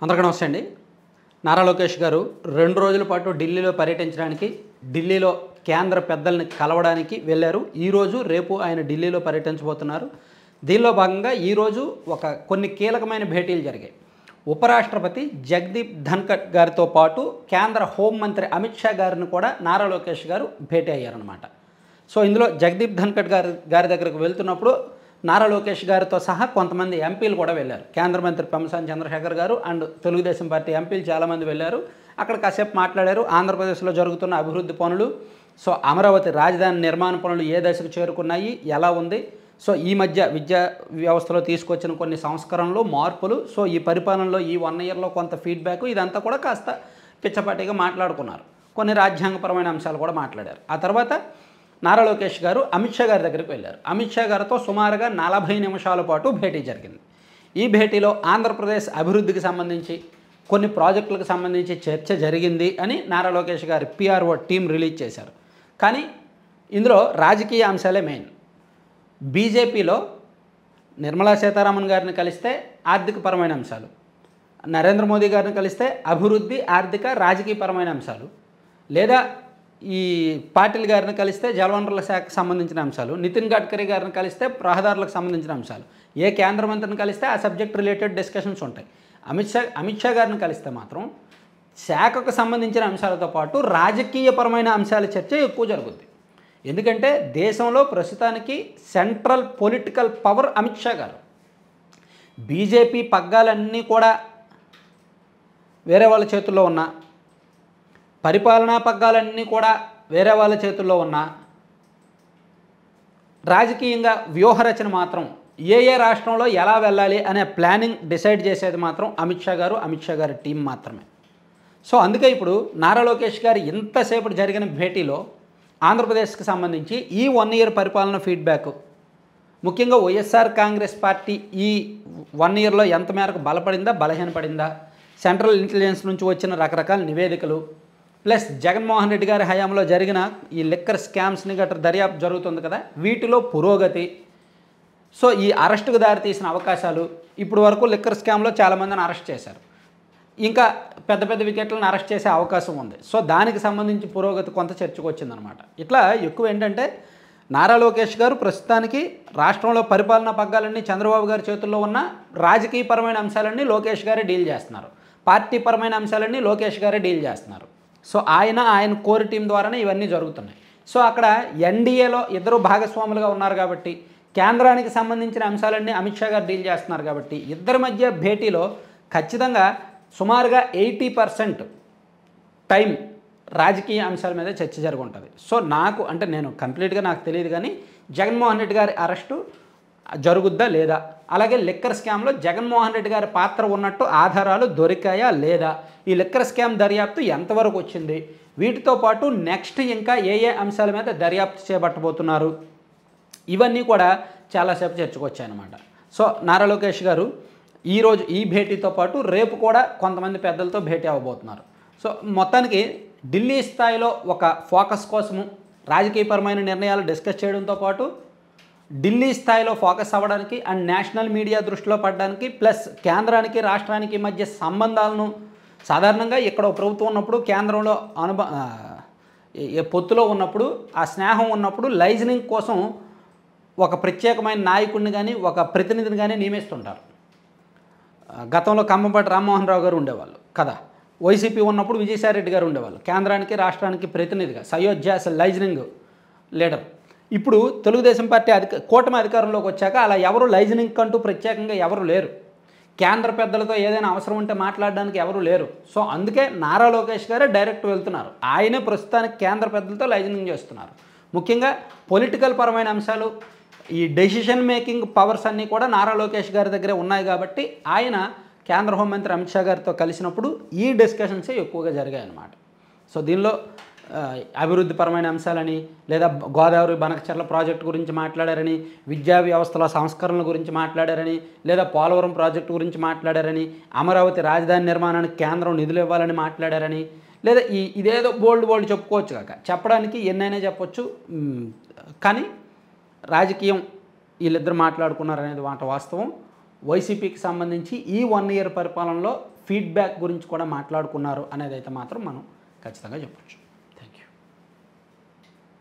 అందరికీ నమస్తే అండి. నారా లోకేష్ గారు 2 రోజుల పాటు ఢిల్లీలో పర్యటించడానికి, ఢిల్లీలో కేంద్ర పెద్దల్ని కలవడానికి వెళ్ళారు. ఈరోజు రేపు ఆయన ఢిల్లీలో పర్యటించబోతున్నారు. దీనిలో భాగంగా ఈరోజు కొన్ని కీలకమైన భేటీలు జరిగాయి. ఉపరాష్ట్రపతి జగదీప్ ధన్కడ్ గారితో పాటు కేంద్ర హోంమంత్రి అమిత్ షా గారిని కూడా నారా లోకేష్ గారు భేటీ అయ్యారనమాట. సో ఇందులో జగదీప్ ధన్కడ్ గారి దగ్గరకు వెళ్తున్నప్పుడు నారా లోకేష్ గారితో సహా కొంతమంది ఎంపీలు కూడా వెళ్ళారు. కేంద్ర మంత్రి పెమ్మసాని చంద్రశేఖర్ గారు అండ్ తెలుగుదేశం పార్టీ ఎంపీలు చాలామంది వెళ్ళారు. అక్కడ కాసేపు మాట్లాడారు. ఆంధ్రప్రదేశ్లో జరుగుతున్న అభివృద్ధి పనులు, సో అమరావతి రాజధాని నిర్మాణ పనులు ఏ దశకు చేరుకున్నాయి, ఎలా ఉంది, సో ఈ మధ్య విద్యా వ్యవస్థలో తీసుకొచ్చిన కొన్ని సంస్కరణలు, మార్పులు, సో ఈ పరిపాలనలో ఈ 1 ఇయర్లో కొంత ఫీడ్బ్యాక్, ఇదంతా కూడా కాస్త పిచ్చపాటిగా మాట్లాడుకున్నారు. కొన్ని రాజ్యాంగపరమైన అంశాలు కూడా మాట్లాడారు. ఆ తర్వాత నారా లోకేష్ గారు అమిత్ షా గారి దగ్గరికి వెళ్ళారు. అమిత్ షా గారితో సుమారుగా 40 నిమిషాల పాటు భేటీ జరిగింది. ఈ భేటీలో ఆంధ్రప్రదేశ్ అభివృద్ధికి సంబంధించి, కొన్ని ప్రాజెక్టులకు సంబంధించి చర్చ జరిగింది అని నారా లోకేష్ గారి పిఆర్ఓ టీం రిలీజ్ చేశారు. కానీ ఇందులో రాజకీయ అంశాలే మెయిన్. బీజేపీలో నిర్మలా సీతారామన్ గారిని కలిస్తే ఆర్థికపరమైన అంశాలు, నరేంద్ర మోదీ గారిని కలిస్తే అభివృద్ధి, ఆర్థిక, రాజకీయపరమైన అంశాలు, లేదా ఈ పాటిల్ గారిని కలిస్తే జలవనరుల శాఖకు సంబంధించిన అంశాలు, నితిన్ గడ్కరీ గారిని కలిస్తే రహదారులకు సంబంధించిన అంశాలు, ఏ కేంద్ర మంత్రిని కలిస్తే ఆ సబ్జెక్ట్ రిలేటెడ్ డిస్కషన్స్ ఉంటాయి. అమిత్ షా గారిని కలిస్తే మాత్రం శాఖకు సంబంధించిన అంశాలతో పాటు రాజకీయపరమైన అంశాల చర్చ ఎక్కువ జరుగుద్ది. ఎందుకంటే దేశంలో ప్రస్తుతానికి central political power Amit Shah గారు. బీజేపీ పగ్గాలన్నీ కూడా వేరే వాళ్ళ చేతుల్లో ఉన్నా, పరిపాలనా పగ్గాలన్నీ కూడా వేరే వాళ్ళ చేతుల్లో ఉన్నా, రాజకీయంగా వ్యూహరచన మాత్రం ఏ రాష్ట్రంలో ఎలా వెళ్ళాలి అనే ప్లానింగ్ డిసైడ్ చేసేది మాత్రం అమిత్ షా గారి టీం మాత్రమే. సో అందుకే ఇప్పుడు నారా లోకేష్ గారు ఇంతసేపు జరిగిన భేటీలో ఆంధ్రప్రదేశ్కి సంబంధించి ఈ 1 ఇయర్ పరిపాలన ఫీడ్బ్యాక్, ముఖ్యంగా వైఎస్ఆర్ కాంగ్రెస్ పార్టీ ఈ 1 ఇయర్లో ఎంత మేరకు బలపడిందా, బలహీనపడిందా, సెంట్రల్ ఇంటెలిజెన్స్ నుంచి వచ్చిన రకరకాల నివేదికలు, ప్లస్ జగన్మోహన్ రెడ్డి గారి హయాంలో జరిగిన ఈ లిక్కర్ స్కామ్స్ని గట్రా దర్యాప్తు జరుగుతుంది కదా, వీటిలో పురోగతి, సో ఈ అరెస్టుకు దారితీసిన అవకాశాలు, ఇప్పుడు వరకు లిక్కర్ స్కామ్లో చాలామందిని అరెస్ట్ చేశారు, ఇంకా పెద్ద పెద్ద వికెట్లను అరెస్ట్ చేసే అవకాశం ఉంది. సో దానికి సంబంధించి పురోగతి కొంత చర్చకు వచ్చిందనమాట. ఇట్లా ఎక్కువ ఏంటంటే నారా లోకేష్ గారు ప్రస్తుతానికి రాష్ట్రంలో పరిపాలనా పగ్గాలన్నీ చంద్రబాబు గారి చేతుల్లో ఉన్న రాజకీయపరమైన అంశాలన్నీ లోకేష్ గారే డీల్ చేస్తున్నారు, పార్టీపరమైన అంశాలన్నీ లోకేష్ గారే డీల్ చేస్తున్నారు. సో ఆయన కోర్ టీం ద్వారానే ఇవన్నీ జరుగుతున్నాయి. సో అక్కడ ఎన్డీఏలో ఇద్దరు భాగస్వాములుగా ఉన్నారు కాబట్టి, కేంద్రానికి సంబంధించిన అంశాలన్నీ అమిత్ షా గారు డీల్ చేస్తున్నారు కాబట్టి, ఇద్దరి మధ్య భేటీలో ఖచ్చితంగా సుమారుగా 80% టైం రాజకీయ అంశాల మీద చర్చ జరుగుంటుంది. సో నేను కంప్లీట్గా నాకు తెలియదు కానీ జగన్మోహన్ రెడ్డి గారి అరెస్టు జరుగుద్దా లేదా, అలాగే లిక్కర్ స్కామ్లో జగన్మోహన్ రెడ్డి గారి పాత్ర ఉన్నట్టు ఆధారాలు దొరికాయా లేదా, ఈ లిక్కర్ స్కామ్ దర్యాప్తు ఎంతవరకు వచ్చింది, వీటితో పాటు నెక్స్ట్ ఇంకా ఏ అంశాల మీద దర్యాప్తు చేపట్టబోతున్నారు, ఇవన్నీ కూడా చాలాసేపు చర్చకు వచ్చాయన్నమాట. సో నారా లోకేష్ గారు ఈరోజు ఈ భేటీతో పాటు రేపు కూడా కొంతమంది పెద్దలతో భేటీ అవ్వబోతున్నారు. సో మొత్తానికి ఢిల్లీ స్థాయిలో ఒక ఫోకస్ కోసము రాజకీయపరమైన నిర్ణయాలు డిస్కస్ చేయడంతో పాటు ఢిల్లీ స్థాయిలో ఫోకస్ అవ్వడానికి అండ్ నేషనల్ మీడియా దృష్టిలో పడడానికి, ప్లస్ కేంద్రానికి రాష్ట్రానికి మధ్య సంబంధాలను, సాధారణంగా ఇక్కడ ప్రభుత్వం ఉన్నప్పుడు కేంద్రంలో పొత్తులో ఉన్నప్పుడు ఆ స్నేహం ఉన్నప్పుడు లైజనింగ్ కోసం ఒక ప్రత్యేకమైన నాయకుడిని కానీ ఒక ప్రతినిధిని కానీ నియమిస్తుంటారు. గతంలో కంభంపాటి రామ్మోహన్ రావు గారు ఉండేవాళ్ళు కదా, వైసీపీ ఉన్నప్పుడు విజయసాయిరెడ్డి గారు ఉండేవాళ్ళు కేంద్రానికి రాష్ట్రానికి ప్రతినిధిగా, సయోధ్య లైజనింగ్ లీడర్. ఇప్పుడు తెలుగుదేశం పార్టీ కూటమి అధికారంలోకి వచ్చాక అలా ఎవరు లైజనింగ్ కంటూ ప్రత్యేకంగా ఎవరు లేరు. కేంద్ర పెద్దలతో ఏదైనా అవసరం ఉంటే మాట్లాడడానికి ఎవరు లేరు. సో అందుకే నారా లోకేష్ గారే డైరెక్ట్ వెళ్తున్నారు. ఆయనే ప్రస్తుతానికి కేంద్ర పెద్దలతో లైజనింగ్ చేస్తున్నారు. ముఖ్యంగా పొలిటికల్ పరమైన అంశాలు, ఈ డెసిషన్ మేకింగ్ పవర్స్ అన్నీ కూడా నారా లోకేష్ గారి దగ్గరే ఉన్నాయి కాబట్టి ఆయన కేంద్ర హోంమంత్రి అమిత్ షా గారితో కలిసినప్పుడు ఈ డిస్కషన్సే ఎక్కువగా జరిగాయి అన్నమాట. సో దీనిలో అభివృద్ధిపరమైన అంశాలని, లేదా గోదావరి బనకచెర్ల ప్రాజెక్టు గురించి మాట్లాడారని, విద్యా వ్యవస్థలో సంస్కరణల గురించి మాట్లాడారని, లేదా పోలవరం ప్రాజెక్టు గురించి మాట్లాడారని, అమరావతి రాజధాని నిర్మాణానికి కేంద్రం నిధులు ఇవ్వాలని మాట్లాడారని, లేదా ఇదేదో బోల్డ్ చెప్పుకోవచ్చు కాక, చెప్పడానికి ఎన్నైనా చెప్పొచ్చు. కానీ రాజకీయం వీళ్ళిద్దరు మాట్లాడుకున్నారనేది మాట వాస్తవం. వైసీపీకి సంబంధించి ఈ 1 ఇయర్ పరిపాలనలో ఫీడ్బ్యాక్ గురించి కూడా మాట్లాడుకున్నారు అనేది అయితే మాత్రం మనం ఖచ్చితంగా చెప్పొచ్చు.